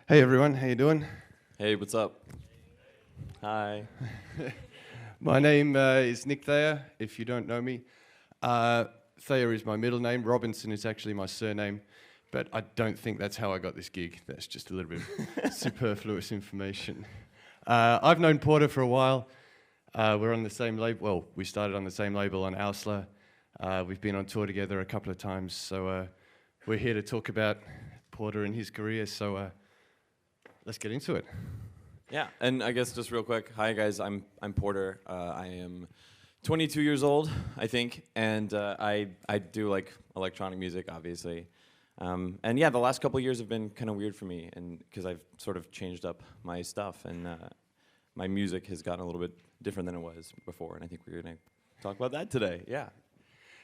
Hey everyone, how you doing? Hey, what's up? Hi. My name is Nick Thayer, if you don't know me. Thayer is my middle name, Robinson is actually my surname, but I don't think that's how I got this gig. That's just a little bit of superfluous information. I've known Porter for a while. We're on the same label, well, we started on the same label on Ausla. We've been on tour together a couple of times, so we're here to talk about Porter and his career, so let's get into it. Yeah, and I guess just real quick, hi guys, I'm Porter. I am 22 years old, I think, and I do like electronic music, obviously. And yeah, the last couple of years have been kind of weird for me, and because I've sort of changed up my stuff, and my music has gotten a little bit different than it was before, and I think we're going to talk about that today. Yeah.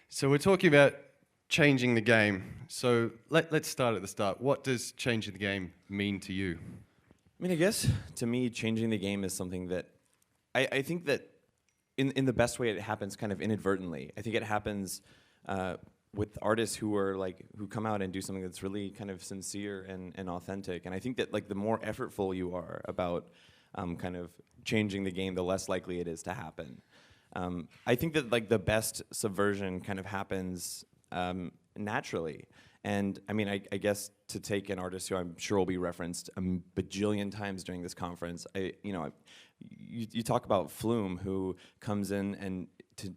So we're talking about changing the game. So let's start at the start. What does changing the game mean to you? I mean, I guess to me, changing the game is something that I think that in the best way it happens kind of inadvertently. I think it happens with artists who come out and do something that's really kind of sincere and authentic. And I think that like the more effortful you are about kind of changing the game, the less likely it is to happen. I think that like the best subversion kind of happens naturally. And I mean, I guess to take an artist who I'm sure will be referenced a bajillion times during this conference, you talk about Flume, who comes in and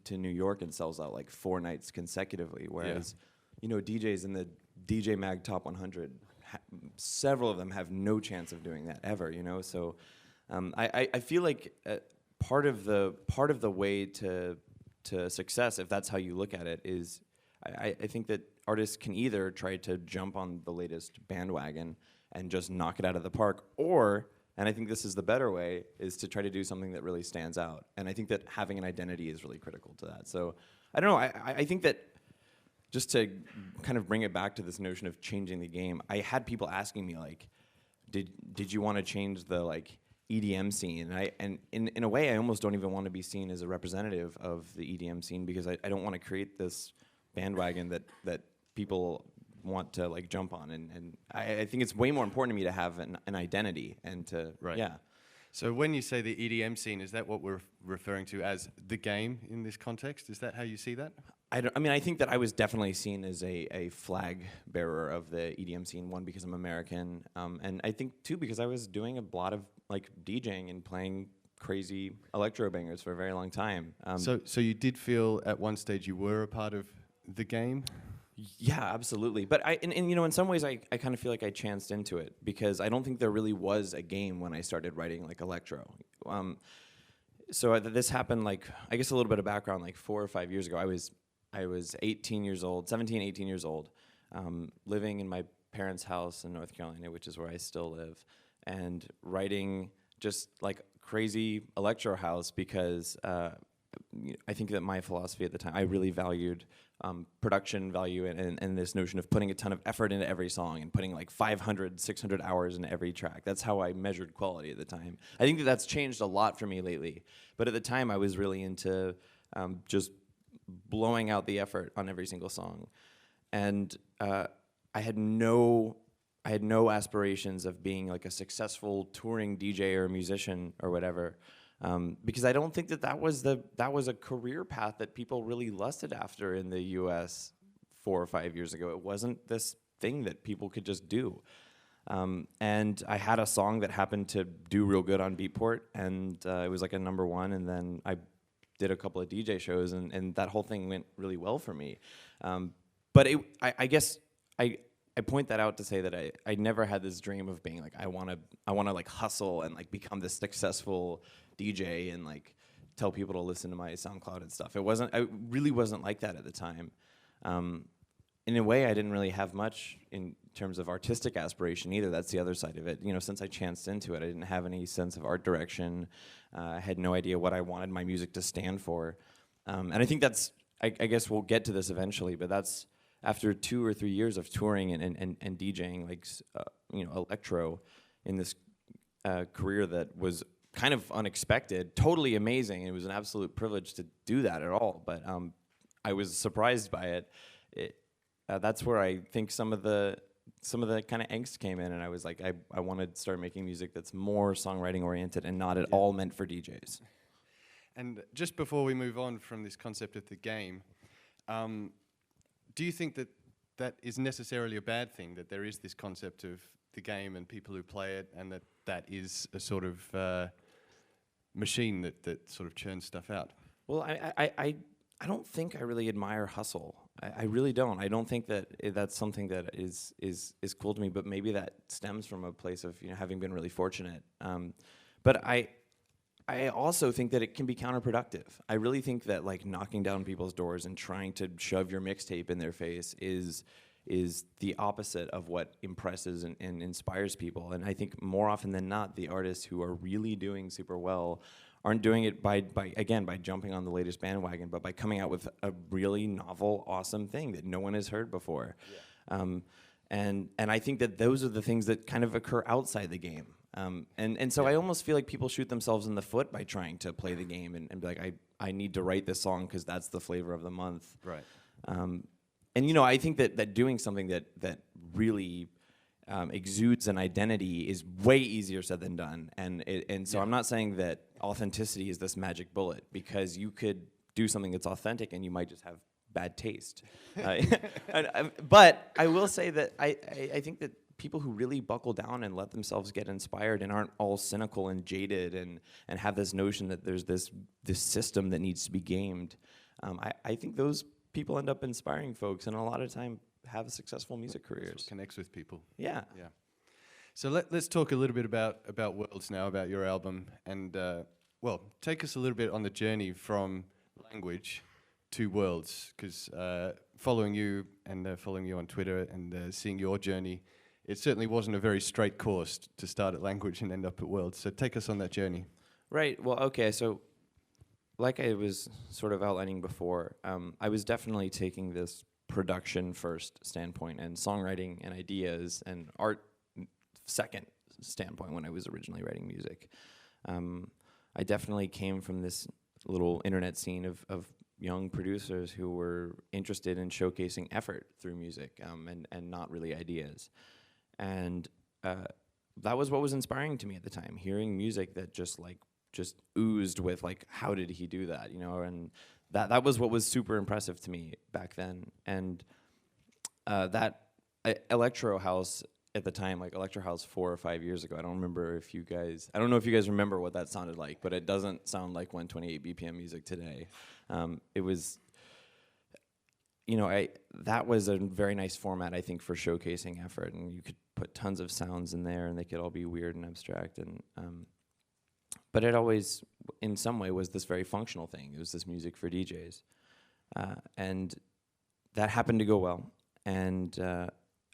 to New York and sells out like 4 nights consecutively, whereas DJs in the DJ Mag Top 100, several of them have no chance of doing that ever. So I feel like part of the way to success, if that's how you look at it, is I think that artists can either try to jump on the latest bandwagon and just knock it out of the park, or, and I think this is the better way, is to try to do something that really stands out. And I think that having an identity is really critical to that. So, I don't know, I think that just to kind of bring it back to this notion of changing the game, I had people asking me like, did you want to change the like EDM scene? And in a way, I almost don't even want to be seen as a representative of the EDM scene, because I don't want to create this bandwagon that people want to like jump on, and I think it's way more important to me to have an identity and to yeah. So when you say the EDM scene, is that what we're referring to as the game in this context? Is that how you see that? I mean, I think that I was definitely seen as a flag bearer of the EDM scene, one, because I'm American, and I think two, because I was doing a lot of like DJing and playing crazy electro bangers for a very long time. So you did feel at one stage you were a part of the game? Yeah, absolutely. But in some ways, I kind of feel like I chanced into it, because I don't think there really was a game when I started writing like electro. So this happened like, I guess a little bit of background, like 4 or 5 years ago. I was 18 years old, 17, 18 years old, living in my parents' house in North Carolina, which is where I still live, and writing just like crazy electro house, because I think that my philosophy at the time, I really valued production value and this notion of putting a ton of effort into every song and putting like 500, 600 hours into every track. That's how I measured quality at the time. I think that that's changed a lot for me lately. But at the time, I was really into just blowing out the effort on every single song. And I had no aspirations of being like a successful touring DJ or musician or whatever. Because I don't think that was a career path that people really lusted after in the U.S. 4 or 5 years ago. It wasn't this thing that people could just do. And I had a song that happened to do real good on Beatport, and it was like a #1. And then I did a couple of DJ shows, and that whole thing went really well for me. But I guess I point that out to say that I never had this dream of being like, I want to like hustle and like become this successful DJ and like tell people to listen to my SoundCloud and stuff. I really wasn't like that at the time. In a way, I didn't really have much in terms of artistic aspiration either. That's the other side of it. Since I chanced into it, I didn't have any sense of art direction. I had no idea what I wanted my music to stand for. And I think that's, I guess we'll get to this eventually, but that's after 2 or 3 years of touring and DJing, like, electro in this career that was kind of unexpected, totally amazing. It was an absolute privilege to do that at all, but I was surprised by it. That's where I think some of the some of the kind of angst came in, and I was like, I want to start making music that's more songwriting oriented and not at all meant for DJs. And just before we move on from this concept of the game, do you think that that is necessarily a bad thing, that there is this concept of the game and people who play it, and that that is a sort of machine that sort of churns stuff out? Well, I don't think I really admire hustle. I really don't. I don't think that that's something that is cool to me. But maybe that stems from a place of having been really fortunate. But I also think that it can be counterproductive. I really think that like knocking down people's doors and trying to shove your mixtape in their face is the opposite of what impresses and inspires people. And I think more often than not, the artists who are really doing super well aren't doing it by jumping on the latest bandwagon, but by coming out with a really novel, awesome thing that no one has heard before. Yeah. And I think that those are the things that kind of occur outside the game. And so I almost feel like people shoot themselves in the foot by trying to play the game and be like, I need to write this song because that's the flavor of the month. Right. And I think that doing something that really exudes an identity is way easier said than done. And so I'm not saying that authenticity is this magic bullet, because you could do something that's authentic and you might just have bad taste. But I will say that I think that people who really buckle down and let themselves get inspired and aren't all cynical and jaded and have this notion that there's this system that needs to be gamed, I think those people end up inspiring folks, and a lot of time have successful music careers. That's what connects with people. Yeah. Yeah. So let's talk a little bit about Worlds now, about your album, and take us a little bit on the journey from Language to Worlds, because following you on Twitter and seeing your journey, it certainly wasn't a very straight course to start at Language and end up at Worlds. So take us on that journey. Right. Well, okay. So, like I was sort of outlining before, I was definitely taking this production first standpoint and songwriting and ideas and art second standpoint when I was originally writing music. I definitely came from this little internet scene of young producers who were interested in showcasing effort through music and not really ideas. And that was what was inspiring to me at the time, hearing music that just oozed with like, how did he do that, and that was what was super impressive to me back then. And that electro house at the time, like electro house 4 or 5 years ago, I don't know if you guys remember what that sounded like, but it doesn't sound like 128 BPM music today. It was, that was a very nice format, I think, for showcasing effort, and you could put tons of sounds in there and they could all be weird and abstract, and but it always, in some way, was this very functional thing. It was this music for DJs. And that happened to go well. And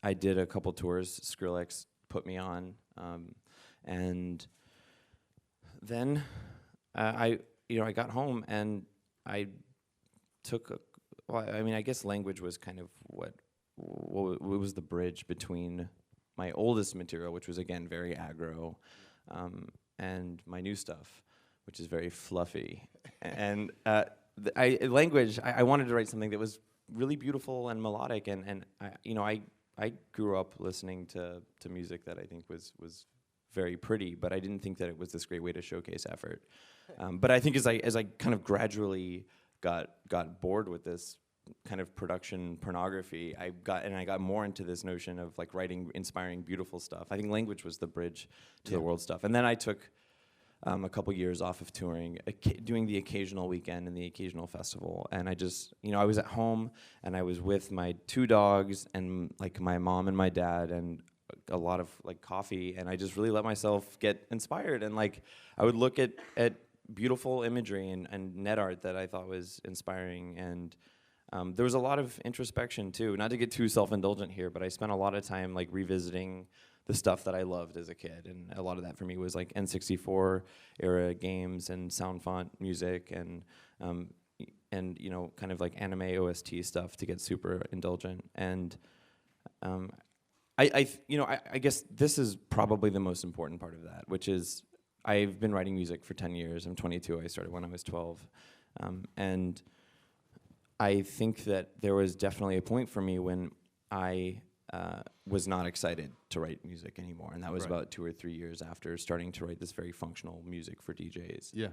I did a couple tours. Skrillex put me on. And then I got home and I took I guess Language was kind of what was the bridge between my oldest material, which was, again, very aggro, and my new stuff, which is very fluffy. And Language, I wanted to write something that was really beautiful and melodic, and I grew up listening to music that I think was very pretty, but I didn't think that it was this great way to showcase effort. But I think as I kind of gradually got bored with this kind of production pornography, I got more into this notion of like writing inspiring, beautiful stuff. I think Language was the bridge to the world stuff. And then I took a couple years off of touring, doing the occasional weekend and the occasional festival. And I just, I was at home and I was with my 2 dogs and like my mom and my dad and a lot of like coffee, and I just really let myself get inspired. And like I would look at beautiful imagery and net art that I thought was inspiring, and there was a lot of introspection too. Not to get too self-indulgent here, but I spent a lot of time like revisiting the stuff that I loved as a kid, and a lot of that for me was like N64 era games and sound font music and kind of like anime OST stuff to get super indulgent. And I guess this is probably the most important part of that, which is I've been writing music for 10 years. I'm 22. I started when I was 12. And I think that there was definitely a point for me when I was not excited to write music anymore, and that was Right. about 2 or 3 years after starting to write this very functional music for DJs. Yeah.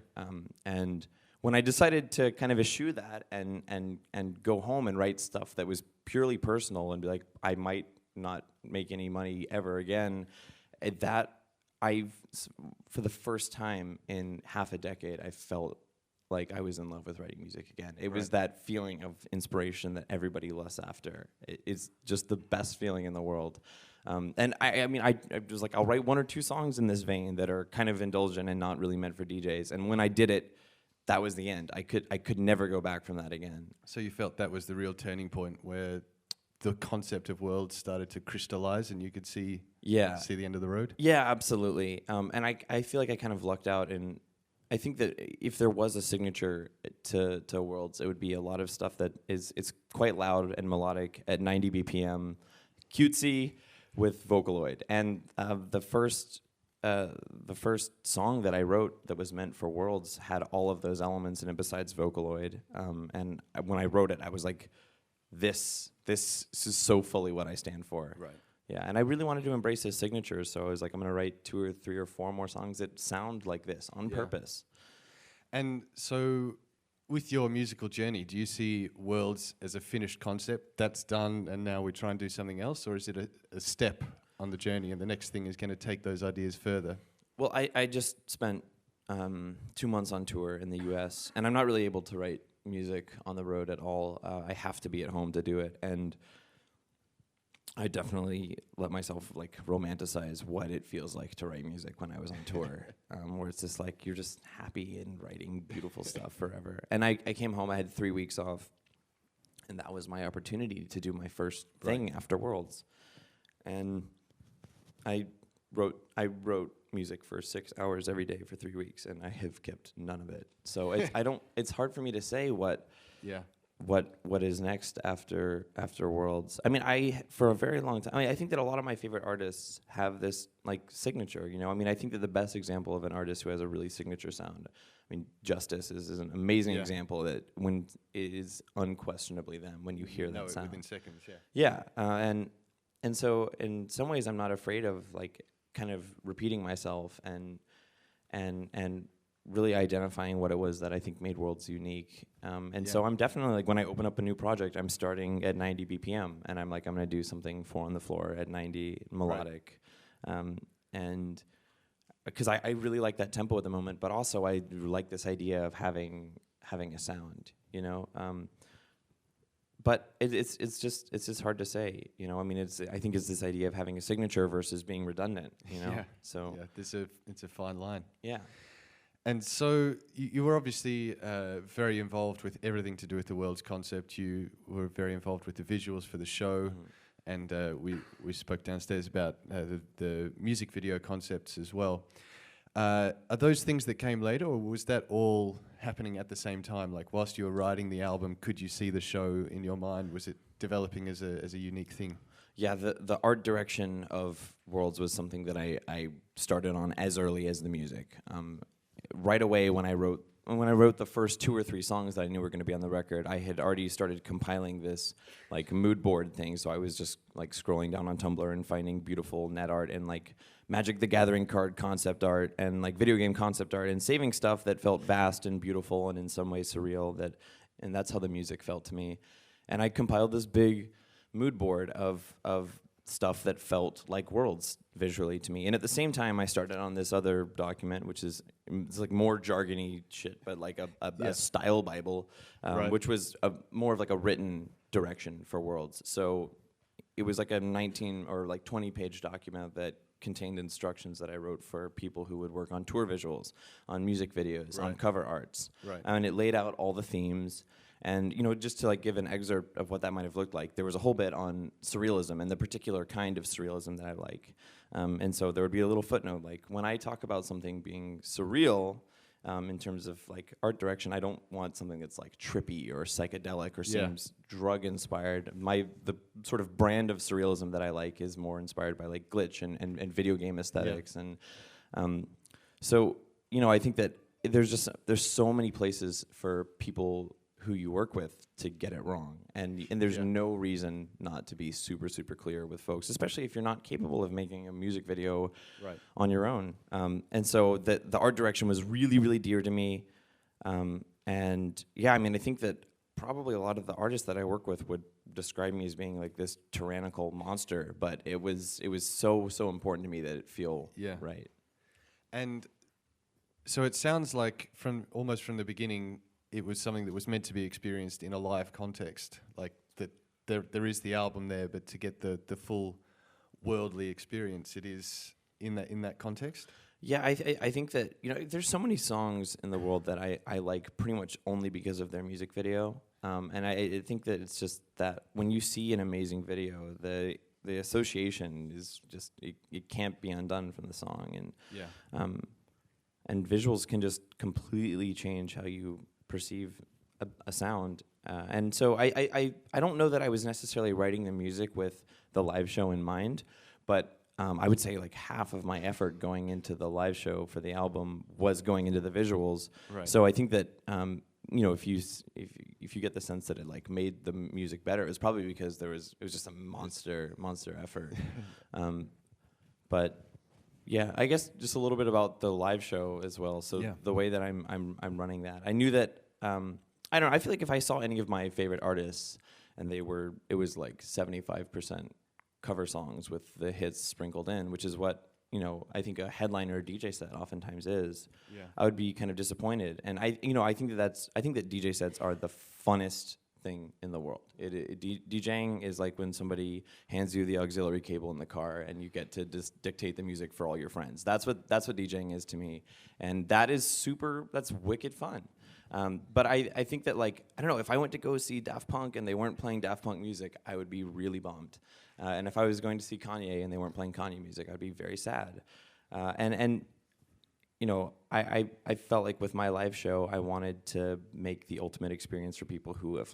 And when I decided to kind of eschew that and go home and write stuff that was purely personal and be like, I might not make any money ever again, for the first time in half a decade, I felt like I was in love with writing music again. It was that feeling of inspiration that everybody lusts after. It's just the best feeling in the world. And I mean, I was like, I'll write 1 or 2 songs in this vein that are kind of indulgent and not really meant for DJs. And when I did it, that was the end. I could never go back from that again. So you felt that was the real turning point where the concept of worlds started to crystallize and you could see the end of the road? Yeah, absolutely. And I feel like I kind of lucked out, and I think that if there was a signature to Worlds, it would be a lot of stuff that it's quite loud and melodic at 90 BPM, cutesy with Vocaloid. And the first song that I wrote that was meant for Worlds had all of those elements in it besides Vocaloid. And when I wrote it, I was like, this is so fully what I stand for. Right. Yeah, and I really wanted to embrace his signature, so I was like, I'm gonna write 2 or 3 or 4 more songs that sound like this on purpose. And so, with your musical journey, do you see Worlds as a finished concept that's done and now we try and do something else, or is it a step on the journey and the next thing is going to take those ideas further? Well, I just spent 2 months on tour in the US, and I'm not really able to write music on the road at all. I have to be at home to do it, and I definitely let myself like romanticize what it feels like to write music when I was on tour, where it's just like you're just happy and writing beautiful stuff forever. And I came home, I had 3 weeks off, and that was my opportunity to do my first thing after Worlds. And I wrote music for 6 hours every day for 3 weeks, and I have kept none of it. So it's hard for me to say what is next after Worlds. I mean, for a very long time, I think that a lot of my favorite artists have this like signature, you know? I mean, I think that the best example of an artist who has a really signature sound, I mean, Justice is an amazing example that when it is unquestionably them when you hear that sound. Within seconds, Yeah, and so in some ways I'm not afraid of like kind of repeating myself and really identifying what it was that I think made Worlds unique. So I'm definitely like, when I open up a new project, I'm starting at 90 BPM, and I'm like, I'm gonna do something 4 on the floor at 90 melodic. And because I really like that tempo at the moment, but also I like this idea of having a sound, you know? But it's just hard to say, you know. I mean, I think it's this idea of having a signature versus being redundant, you know. Yeah. So it's a fine line. Yeah. And so you were obviously very involved with everything to do with the Worlds concept. You were very involved with the visuals for the show, and we spoke downstairs about the music video concepts as well. Are those things that came later, or was that all happening at the same time? Like, whilst you were writing the album, could you see the show in your mind? Was it developing as a unique thing? Yeah, the art direction of Worlds was something that I started on as early as the music. Right away when I wrote the first 2 or 3 songs that I knew were going to be on the record, I had already started compiling this like mood board thing. So I was just like scrolling down on Tumblr and finding beautiful net art and like Magic the Gathering card concept art and like video game concept art and saving stuff that felt vast and beautiful and in some ways surreal. And that's how the music felt to me. And I compiled this big mood board of stuff that felt like Worlds visually to me. And at the same time, I started on this other document, which is it's like more jargony shit, but like a style Bible, which was more of like a written direction for Worlds. So it was like a 19 or like 20-page document that contained instructions that I wrote for people who would work on tour visuals, on music videos, on cover arts. And it laid out all the themes. And, you know, just to like give an excerpt of what that might have looked like, there was a whole bit on surrealism and the particular kind of surrealism that I like. And so there would be a little footnote, like when I talk about something being surreal in terms of like art direction, I don't want something that's like trippy or psychedelic or seems drug-inspired. The sort of brand of surrealism that I like is more inspired by like glitch and video game aesthetics. And so, you know, I think that there's so many places for people who you work with to get it wrong. And there's no reason not to be super, super clear with folks, especially if you're not capable of making a music video on your own. And so the art direction was really, really dear to me. And yeah, I mean, I think that probably a lot of the artists that I work with would describe me as being like this tyrannical monster, but it was so important to me that it feel right. And so it sounds like almost from the beginning, it was something that was meant to be experienced in a live context, like that there is the album there, but to get the full worldly experience, it is in that context. Yeah, I think that, you know, there's so many songs in the world that I like pretty much only because of their music video, and I think that it's just that when you see an amazing video, the association is just it can't be undone from the song, and visuals can just completely change how you perceive a sound. And so I don't know that I was necessarily writing the music with the live show in mind, but I would say like half of my effort going into the live show for the album was going into the visuals. Right. So I think that you know, if you get the sense that it like made the music better, it was probably because it was just a monster effort. But yeah, I guess just a little bit about the live show as well. So the way that I'm running that, I knew that I don't know. I feel like if I saw any of my favorite artists and it was like 75% cover songs with the hits sprinkled in, which is what, you know, I think a headliner or DJ set oftentimes is. Yeah. I would be kind of disappointed, and I think that DJ sets are the funnest thing in the world. DJing is like when somebody hands you the auxiliary cable in the car and you get to just dictate the music for all your friends. That's what DJing is to me, and that's wicked fun. But I think that, like, I don't know, if I went to go see Daft Punk and they weren't playing Daft Punk music, I would be really bummed. And if I was going to see Kanye and they weren't playing Kanye music, I'd be very sad. And you know, I felt like with my live show, I wanted to make the ultimate experience for people to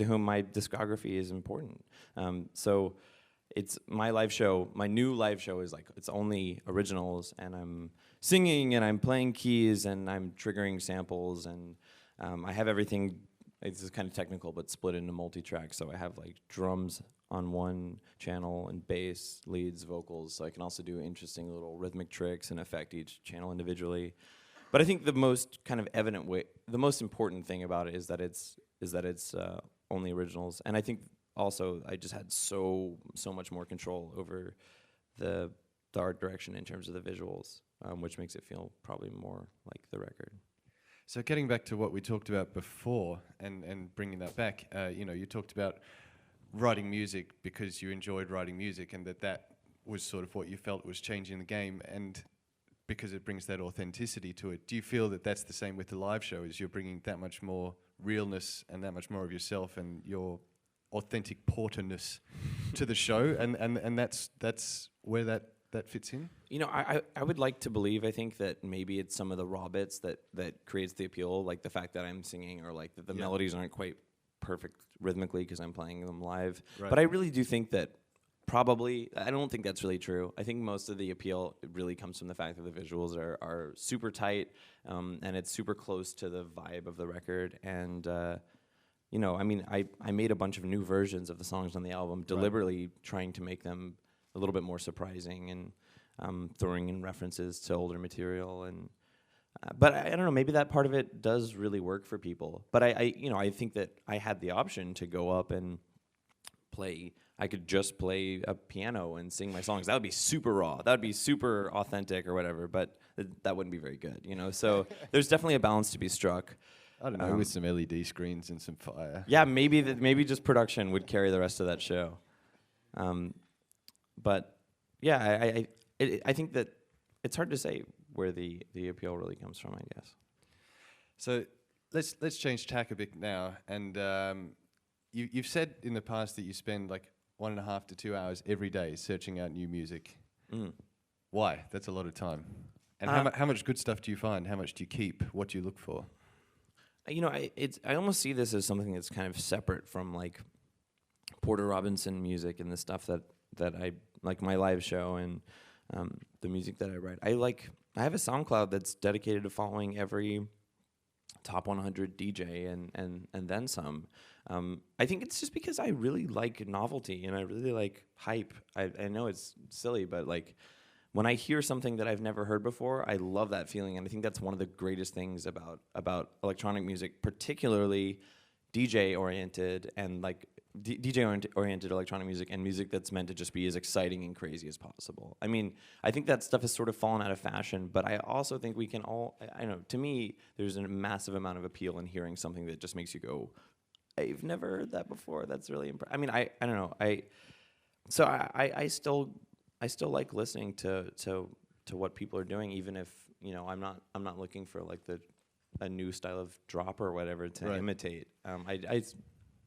whom my discography is important. So it's my live show. My new live show is like, it's only originals, and I'm singing and I'm playing keys and I'm triggering samples, and I have everything. This is kind of technical, but split into multi-track. So I have like drums on one channel and bass, leads, vocals. So I can also do interesting little rhythmic tricks and affect each channel individually. But I think the most kind of evident way, the most important thing about it is that it's only originals. And I think also I just had so much more control over the art direction in terms of the visuals, which makes it feel probably more like the record. So getting back to what we talked about before and bringing that back, you know, you talked about writing music because you enjoyed writing music, and that was sort of what you felt was changing the game, and because it brings that authenticity to it. Do you feel that that's the same with the live show, is you're bringing that much more realness and that much more of yourself and your authentic porterness to the show, and that's where that fits in? You know, I would like to believe, I think that maybe it's some of the raw bits that creates the appeal, like the fact that I'm singing, or like that the melodies aren't quite perfect rhythmically because I'm playing them live. Right. But I really do think that probably, I don't think that's really true. I think most of the appeal really comes from the fact that the visuals are super tight, and it's super close to the vibe of the record. And you know, I mean, I made a bunch of new versions of the songs on the album, deliberately trying to make them a little bit more surprising, and throwing in references to older material. And but I don't know, maybe that part of it does really work for people. But I think that I had the option to go up and play. I could just play a piano and sing my songs. That would be super raw. That would be super authentic or whatever. But that wouldn't be very good, you know. So there's definitely a balance to be struck. I don't know, with some LED screens and some fire. Yeah, maybe just production would carry the rest of that show. But yeah, I think that it's hard to say where the appeal really comes from, I guess. So let's change tack a bit now. And you've said in the past that you spend like 1.5 to 2 hours every day searching out new music. Mm. Why? That's a lot of time. And how much good stuff do you find? How much do you keep? What do you look for? You know, I almost see this as something that's kind of separate from like Porter Robinson music and the stuff that I like, my live show and the music that I write. I have a SoundCloud that's dedicated to following every top 100 DJ and then some. I think it's just because I really like novelty and I really like hype. I know it's silly, but like when I hear something that I've never heard before, I love that feeling, and I think that's one of the greatest things about electronic music, particularly DJ oriented and like DJ oriented electronic music and music that's meant to just be as exciting and crazy as possible. I mean, I think that stuff has sort of fallen out of fashion, but I also think we can all, I know, to me, there's a massive amount of appeal in hearing something that just makes you go, I've never heard that before. That's really I mean, I don't know. I still like listening to what people are doing, even if, you know, I'm not looking for like a new style of drop or whatever to imitate.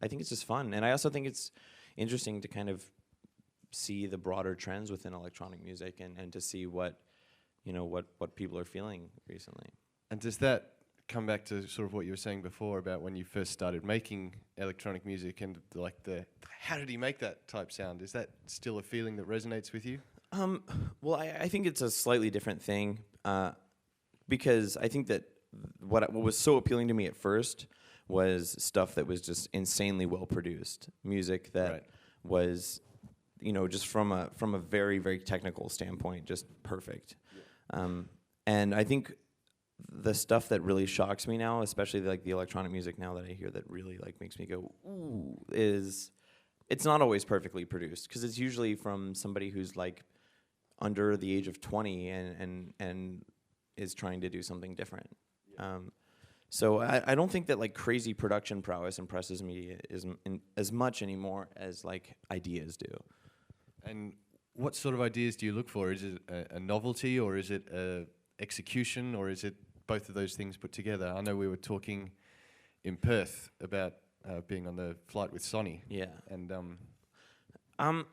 I think it's just fun, and I also think it's interesting to kind of see the broader trends within electronic music and to see what people are feeling recently. And does that come back to sort of what you were saying before about when you first started making electronic music and like the how did he make that type sound? Is that still a feeling that resonates with you? Well, I think it's a slightly different thing because I think that what was so appealing to me at first was stuff that was just insanely well produced, music that was, you know, just from a very, very technical standpoint, just perfect. And I think the stuff that really shocks me now, especially like the electronic music now that I hear that really like makes me go ooh, is it's not always perfectly produced because it's usually from somebody who's like under the age of 20 and is trying to do something different. So I don't think that like crazy production prowess impresses me as much anymore as like ideas do. And what sort of ideas do you look for? Is it a novelty, or is it execution, or is it both of those things put together? I know we were talking in Perth about being on the flight with Sonny. Yeah. And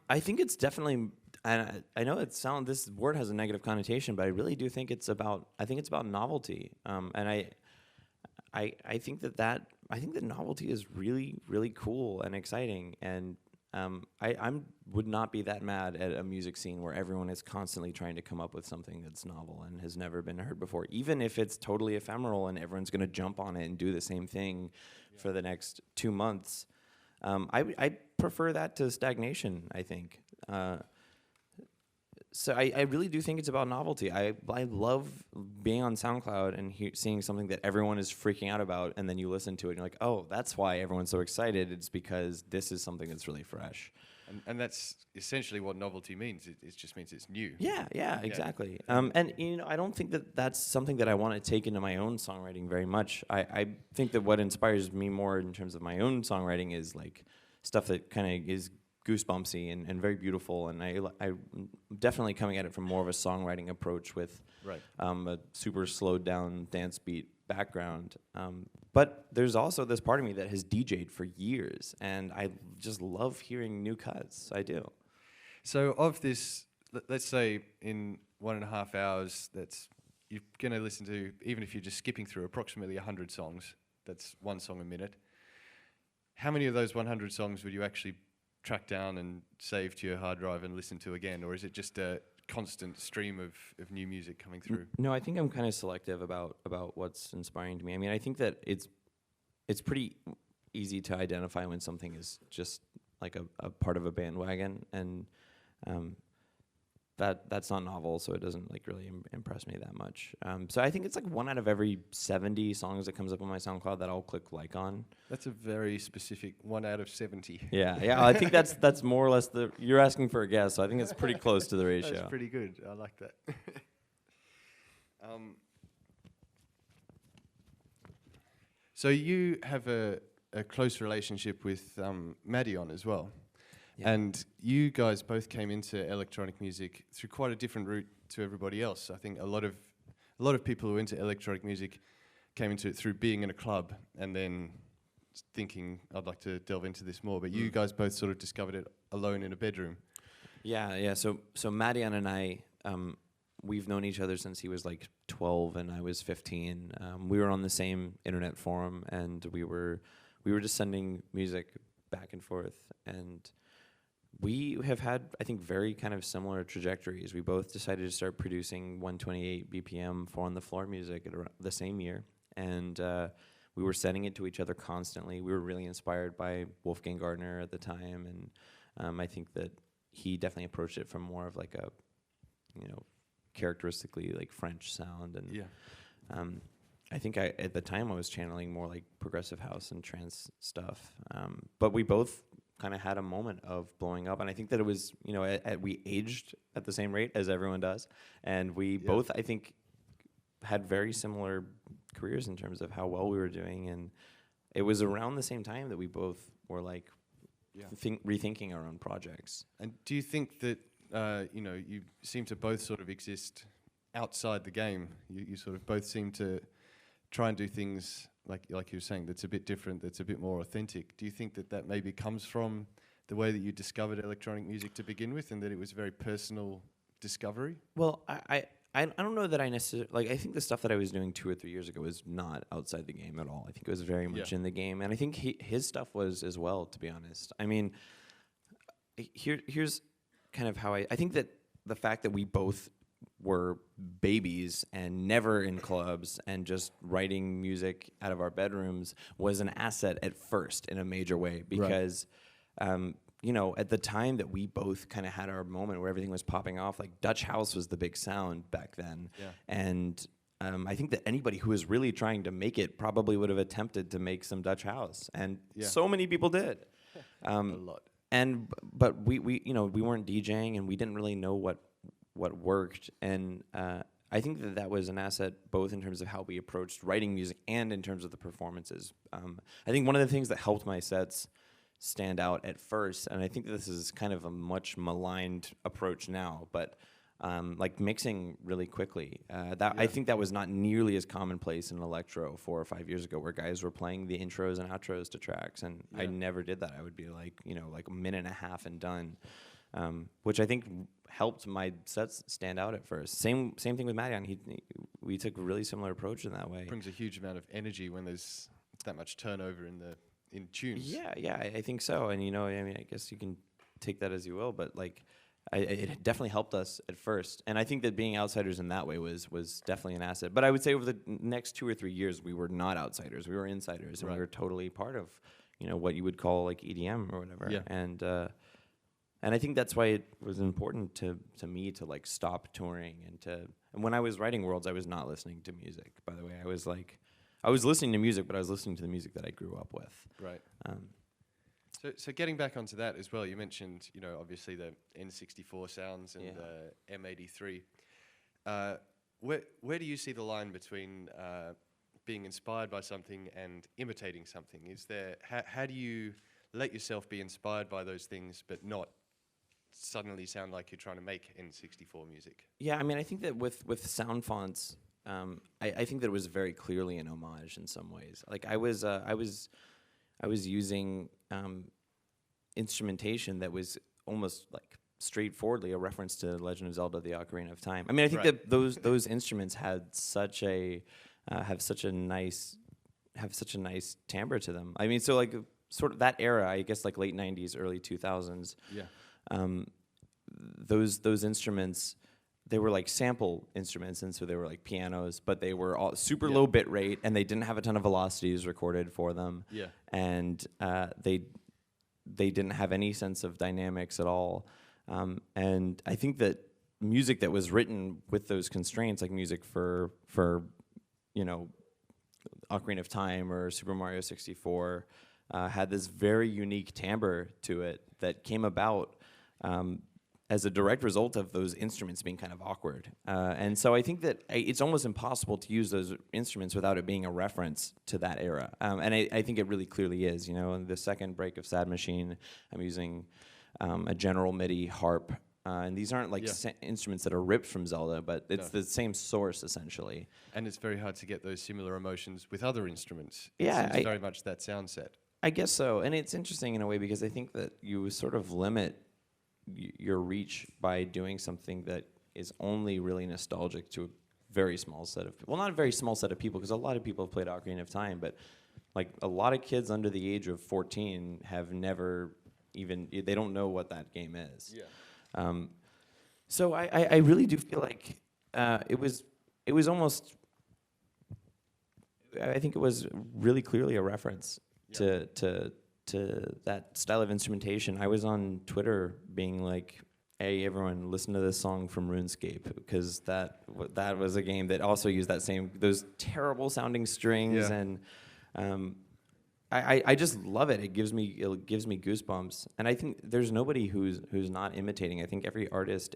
I think it's definitely. I know this word has a negative connotation, but I really do think it's about. I think it's about novelty. And I think that novelty is really, really cool and exciting, and I would not be that mad at a music scene where everyone is constantly trying to come up with something that's novel and has never been heard before, even if it's totally ephemeral and everyone's going to jump on it and do the same thing for the next 2 months. I prefer that to stagnation, I think. So I really do think it's about novelty. I love being on SoundCloud and seeing something that everyone is freaking out about, and then you listen to it and you're like, oh, that's why everyone's so excited. It's because this is something that's really fresh. And that's essentially what novelty means. It just means it's new. Yeah, exactly. And you know, I don't think that that's something that I want to take into my own songwriting very much. I think that what inspires me more in terms of my own songwriting is like stuff that kind of is goosebumpsy and very beautiful, and I'm definitely coming at it from more of a songwriting approach with a super slowed down dance beat background. But there's also this part of me that has DJ'd for years, and I just love hearing new cuts. I do. So of this, let's say in 1.5 hours, you're going to listen to, even if you're just skipping through approximately 100 songs, that's one song a minute. How many of those 100 songs would you actually track down and save to your hard drive and listen to again, or is it just a constant stream of new music coming through? No, I think I'm kind of selective about what's inspiring to me. I mean, I think that it's pretty easy to identify when something is just like a part of a bandwagon, and that's not novel, so it doesn't like really impress me that much. So I think it's like 1 out of every 70 songs that comes up on my SoundCloud that I'll click like on. That's a very specific 1 out of 70. Yeah. I think that's more or less you're asking for a guess, so I think it's pretty close to the ratio. That's pretty good. I like that. So you have a close relationship with Madion as well. Yeah. And you guys both came into electronic music through quite a different route to everybody else. I think a lot of people who are into electronic music came into it through being in a club and then thinking, I'd like to delve into this more. But you guys both sort of discovered it alone in a bedroom. Yeah. So Madion and I, we've known each other since he was like 12 and I was 15. We were on the same internet forum, and we were just sending music back and forth, and we have had, I think, very kind of similar trajectories. We both decided to start producing 128 BPM 4 on the floor music at around the same year, and we were sending it to each other constantly. We were really inspired by Wolfgang Gardner at the time, and I think that he definitely approached it from more of like a, characteristically like French sound, and I think at the time I was channeling more like progressive house and trance stuff, but we both kind of had a moment of blowing up, and I think that it was, we aged at the same rate as everyone does, and we both, I think, had very similar careers in terms of how well we were doing, and it was around the same time that we both were like rethinking our own projects. And do you think that you seem to both sort of exist outside the game? You sort of both seem to try and do things like you were saying, that's a bit different, that's a bit more authentic. Do you think that maybe comes from the way that you discovered electronic music to begin with, and that it was a very personal discovery? Well, I don't know that I necessarily, I think the stuff that I was doing 2 or 3 years ago was not outside the game at all. I think it was very much in the game, and I think his stuff was as well, to be honest. I mean, here's kind of how I think that the fact that we both were babies and never in clubs and just writing music out of our bedrooms was an asset at first in a major way, because at the time that we both kind of had our moment where everything was popping off, like Dutch house was the big sound back then, and I think that anybody who was really trying to make it probably would have attempted to make some Dutch house, and so many people did. A lot. But we weren't DJing, and we didn't really know what worked, and I think that was an asset both in terms of how we approached writing music and in terms of the performances. I think one of the things that helped my sets stand out at first, and I think this is kind of a much maligned approach now, but like mixing really quickly. I think that was not nearly as commonplace in electro 4 or 5 years ago, where guys were playing the intros and outros to tracks, and I never did that. I would be like, like a minute and a half and done. Which I think helped my sets stand out at first. Same thing with Marian. We took a really similar approach in that way. Brings a huge amount of energy when there's that much turnover in tunes. Yeah, I think so. And I guess you can take that as you will, but like, it definitely helped us at first. And I think that being outsiders in that way was definitely an asset. But I would say over the next 2 or 3 years, we were not outsiders. We were insiders, and we were totally part of, what you would call like EDM or whatever. Yeah. And I think that's why it was important to me to like stop touring and when I was writing Worlds, I was not listening to music. By the way, I was listening to music, but I was listening to the music that I grew up with. Right. So getting back onto that as well, you mentioned obviously the N64 sounds and the M83. Where do you see the line between being inspired by something and imitating something? How do you let yourself be inspired by those things but not suddenly sound like you're trying to make N64 music? Yeah, I mean, I think that with sound fonts, I think that it was very clearly an homage in some ways. Like I was using instrumentation that was almost like straightforwardly a reference to Legend of Zelda: The Ocarina of Time. I mean, I think that those instruments had such a have such a nice timbre to them. I mean, so like sort of that era, I guess, like late '90s, early 2000s. Yeah. Those instruments, they were like sample instruments, and so they were like pianos, but they were all super low bit rate, and they didn't have a ton of velocities recorded for them. Yeah. And they didn't have any sense of dynamics at all. And I think that music that was written with those constraints, like music for Ocarina of Time or Super Mario 64, had this very unique timbre to it that came about as a direct result of those instruments being kind of awkward. And so I think that it's almost impossible to use those instruments without it being a reference to that era. And I think it really clearly is. In the second break of Sad Machine, I'm using a General MIDI harp. And these aren't like instruments that are ripped from Zelda, but it's the same source, essentially. And it's very hard to get those similar emotions with other instruments. Yeah, it's very much that sound set. I guess so. And it's interesting in a way because I think that you sort of limit your reach by doing something that is only really nostalgic to a very small set of people. Well, not a very small set of people, because a lot of people have played Ocarina of Time, but like a lot of kids under the age of 14 have never even, they don't know what that game is. Yeah. So I really do feel like it was almost, I think it was really clearly a reference to that style of instrumentation. I was on Twitter being like, "Hey, everyone, listen to this song from RuneScape," because that was a game that also used those terrible sounding strings, and I just love it. It gives me goosebumps, and I think there's nobody who's not imitating. I think every artist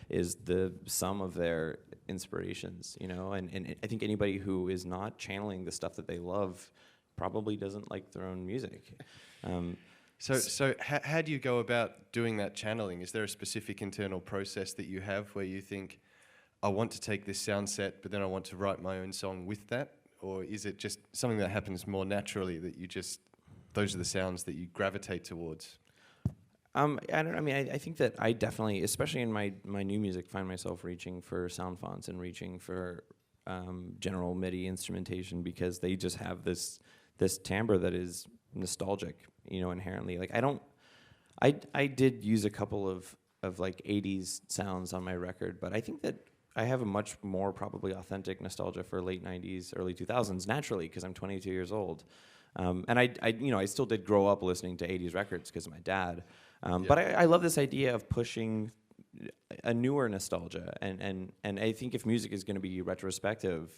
is the sum of their inspirations, and I think anybody who is not channeling the stuff that they love probably doesn't like their own music. So how do you go about doing that channeling? Is there a specific internal process that you have where you think, I want to take this sound set, but then I want to write my own song with that? Or is it just something that happens more naturally, that those are the sounds that you gravitate towards? I think that I definitely, especially in my new music, find myself reaching for sound fonts and reaching for general MIDI instrumentation, because they just have this timbre that is nostalgic, inherently. Like I did use a couple of like 80s sounds on my record, but I think that I have a much more probably authentic nostalgia for late 90s, early 2000s naturally, because I'm 22 years old. And I still did grow up listening to 80s records because of my dad. But I love this idea of pushing a newer nostalgia, and I think if music is going to be retrospective,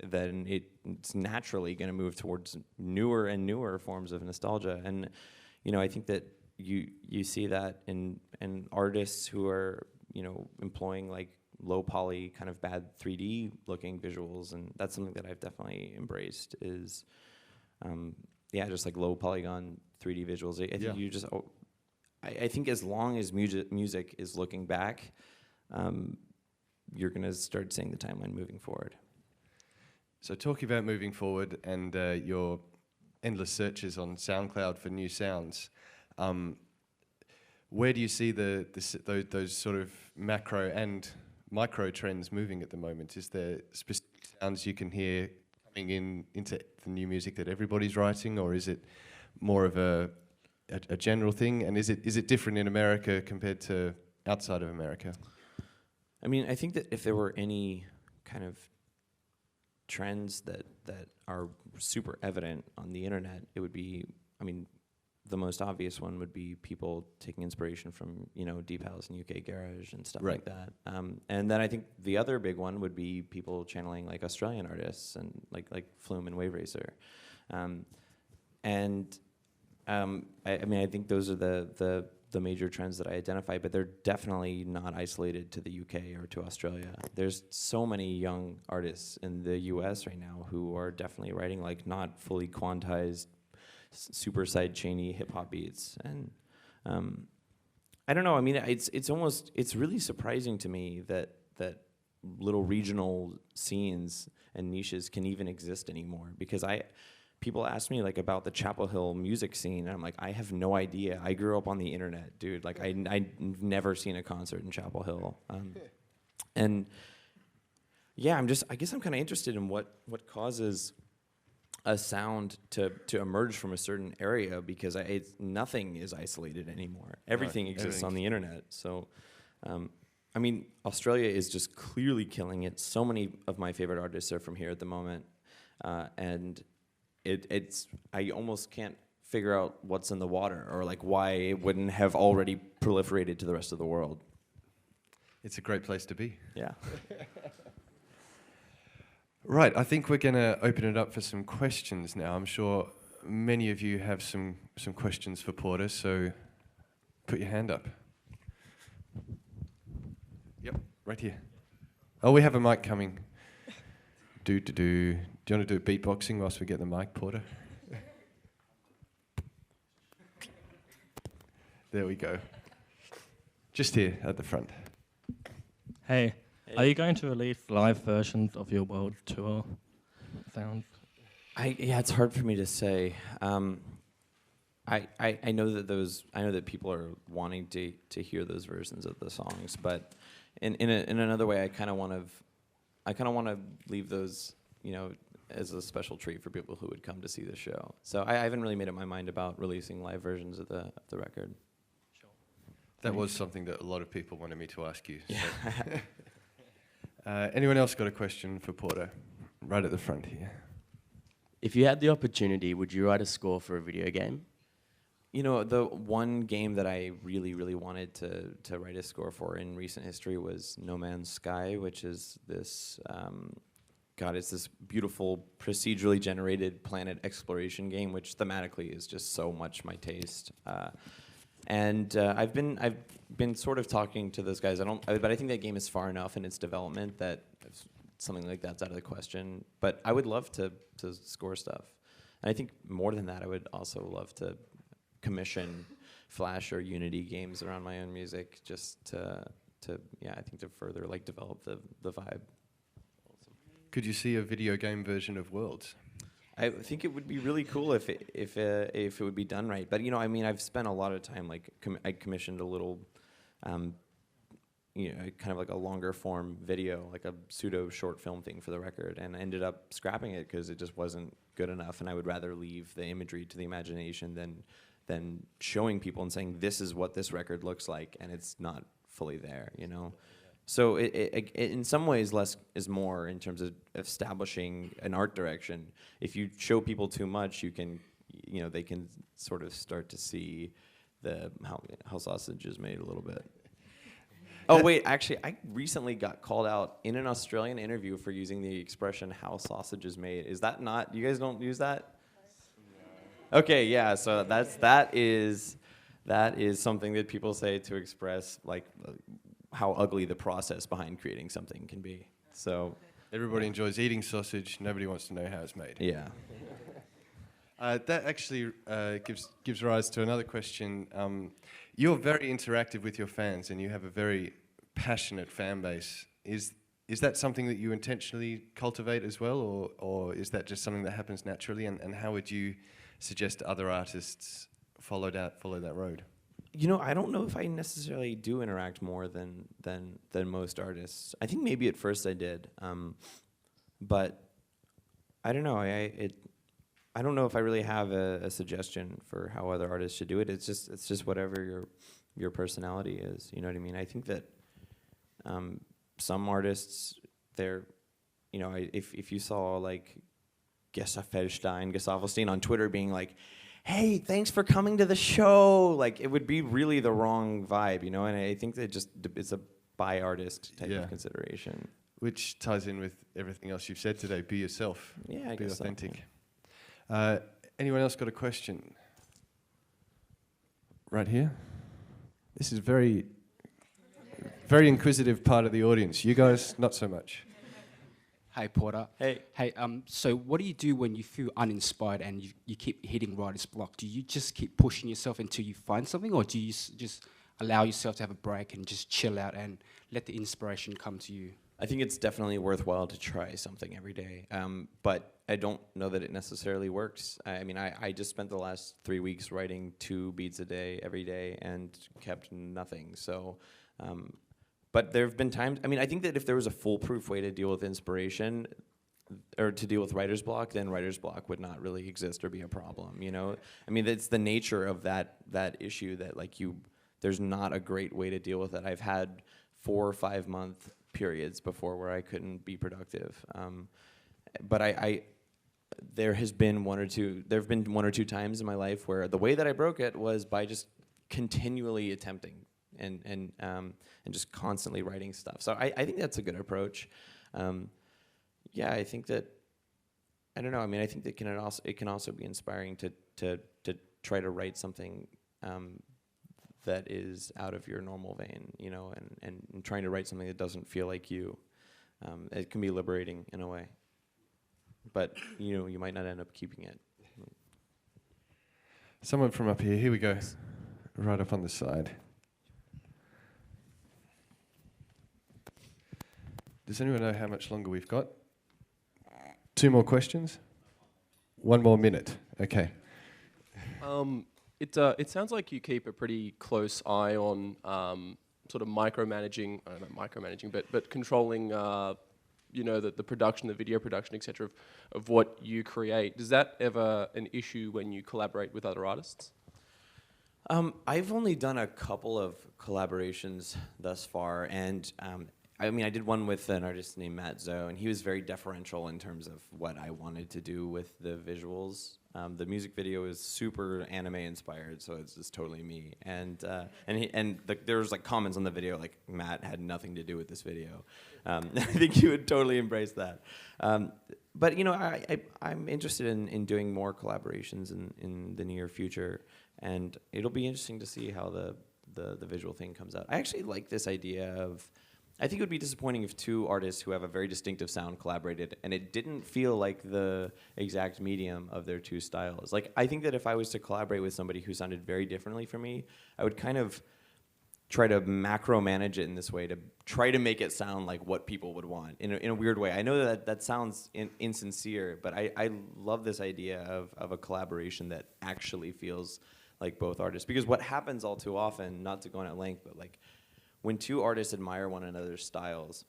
then it's naturally going to move towards newer and newer forms of nostalgia. And I think that you see that in artists who are employing like low poly, kind of bad 3D looking visuals, and that's something that I've definitely embraced. Is just like low polygon 3D visuals. I think you just. I think as long as music is looking back, you're going to start seeing the timeline moving forward. So talking about moving forward and your endless searches on SoundCloud for new sounds, where do you see those sort of macro and micro trends moving at the moment? Is there specific sounds you can hear coming into the new music that everybody's writing, or is it more of a general thing? And is it different in America compared to outside of America? I mean, I think that if there were any kind of trends that are super evident on the internet, it would be, the most obvious one would be people taking inspiration from, Deep House and UK Garage and stuff like that. And then I think the other big one would be people channeling like Australian artists and like Flume and Wave Racer. I think those are the major trends that I identify, but they're definitely not isolated to the UK or to Australia. There's so many young artists in the US right now who are definitely writing like not fully quantized, super side chainy hip hop beats, and I don't know. I mean, it's really surprising to me that little regional scenes and niches can even exist anymore, because people ask me like about the Chapel Hill music scene, and I'm like, I have no idea. I grew up on the internet, dude. Like I've never seen a concert in Chapel Hill. And yeah, I guess I'm kind of interested in what causes a sound to emerge from a certain area, because nothing is isolated anymore. Everything exists on the internet. So, Australia is just clearly killing it. So many of my favorite artists are from here at the moment, and I almost can't figure out what's in the water, or like why it wouldn't have already proliferated to the rest of the world. It's a great place to be. Yeah. Right, I think we're going to open it up for some questions now. I'm sure many of you have some questions for Porter, so put your hand up. Yep, right here. Oh, we have a mic coming. Do you want to do beatboxing whilst we get the mic, Porter? There we go. Just here at the front. Hey, are you going to release live versions of your world tour sounds? It's hard for me to say. I know that people are wanting to hear those versions of the songs, but in another way, I kind of want to leave those, as a special treat for people who would come to see the show. So I haven't really made up my mind about releasing live versions of the record. Sure. That was something that a lot of people wanted me to ask you. Yeah. So. Anyone else got a question for Porter? Right at the front here. If you had the opportunity, would you write a score for a video game? You know, the one game that I really, really wanted to write a score for in recent history was No Man's Sky, which is this, it's this beautiful procedurally generated planet exploration game, which thematically is just so much my taste. I've been sort of talking to those guys. But I think that game is far enough in its development that something like that's out of the question. But I would love to score stuff, and I think more than that, I would also love to commission Flash or Unity games around my own music, just to further like develop the vibe. Could you see a video game version of Worlds? I think it would be really cool if it would be done right. But you know, I mean, I've spent a lot of time like I commissioned a little, kind of like a longer form video, like a pseudo short film thing for the record, and I ended up scrapping it because it just wasn't good enough. And I would rather leave the imagery to the imagination than showing people and saying this is what this record looks like, and it's not fully there, you know. So it in some ways less is more in terms of establishing an art direction. If you show people too much, they can sort of start to see how sausage is made a little bit. Oh wait, actually, I recently got called out in an Australian interview for using the expression "how sausage is made." Is that not? You guys don't use that? Okay, yeah. So that is something that people say to express like how ugly the process behind creating something can be. So everybody enjoys eating sausage. Nobody wants to know how it's made. Yeah. That actually gives rise to another question. You're very interactive with your fans, and you have a very passionate fan base. Is that something that you intentionally cultivate as well, or is that just something that happens naturally? And how would you suggest other artists follow that road? You know, I don't know if I necessarily do interact more than most artists. I think maybe at first I did, but I don't know. I don't know if I really have a suggestion for how other artists should do it. It's just whatever your personality is. You know what I mean? I think that some artists, if you saw like Gesaffelstein on Twitter being like, hey, thanks for coming to the show, like it would be really the wrong vibe, you know. And I think that it's a by artist type of consideration, which ties in with everything else you've said today. Be yourself. Yeah, be authentic. Anyone else got a question? Right here. This is very inquisitive part of the audience. You guys, not so much. Hey, Porter. Hey. Hey, so what do you do when you feel uninspired and you keep hitting writer's block? Do you just keep pushing yourself until you find something, or do you just allow yourself to have a break and just chill out and let the inspiration come to you? I think it's definitely worthwhile to try something every day, but I don't know that it necessarily works. I mean, I just spent the last 3 weeks writing 2 beats a day every day and kept nothing. So, but there have been times, I mean, I think that if there was a foolproof way to deal with inspiration or to deal with writer's block, then writer's block would not really exist or be a problem, you know? I mean, it's the nature of that issue that there's not a great way to deal with it. I've had 4 or 5 month periods before where I couldn't be productive. But there have been one or two times in my life where the way that I broke it was by just continually attempting and just constantly writing stuff. So I think that's a good approach. I think that, I don't know, I mean, I think that it can also be inspiring to try to write something that is out of your normal vein, you know, and trying to write something that doesn't feel like you. It can be liberating in a way, but you know, you might not end up keeping it. Someone from up here we go, right up on the side. Does anyone know how much longer we've got? 2 more questions? 1 more minute, okay. It sounds like you keep a pretty close eye on sort of micromanaging, not micromanaging, but controlling, the production, the video production, etc. of what you create. Is that ever an issue when you collaborate with other artists? I've only done a couple of collaborations thus far, and I mean, I did one with an artist named Matt Zoe, and he was very deferential in terms of what I wanted to do with the visuals. The music video is super anime inspired, so it's just totally me. And there was like comments on the video like Matt had nothing to do with this video. I think he would totally embrace that. But you know, I'm interested in doing more collaborations in the near future, and it'll be interesting to see how the visual thing comes out. I actually like this idea of. I think it would be disappointing if two artists who have a very distinctive sound collaborated and it didn't feel like the exact medium of their two styles. Like, I think that if I was to collaborate with somebody who sounded very differently from me, I would kind of try to macro manage it in this way to try to make it sound like what people would want in a weird way. I know that sounds insincere, but I love this idea of a collaboration that actually feels like both artists. Because what happens all too often, not to go on at length, but like, when two artists admire one another's styles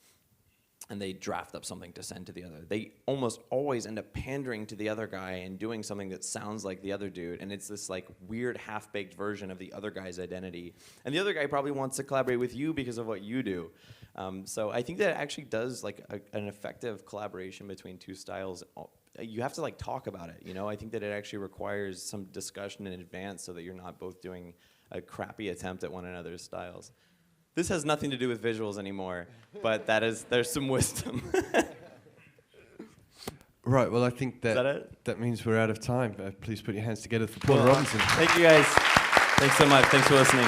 and they draft up something to send to the other, they almost always end up pandering to the other guy and doing something that sounds like the other dude, and it's this like weird half-baked version of the other guy's identity. And the other guy probably wants to collaborate with you because of what you do. So I think that it actually does like an effective collaboration between two styles. You have to like talk about it, you know? I think that it actually requires some discussion in advance so that you're not both doing a crappy attempt at one another's styles. This has nothing to do with visuals anymore, but there's some wisdom. Right, well, I think Is that it? that means we're out of time. Please put your hands together for Paul Robinson. Thank you guys. Thanks so much. Thanks for listening.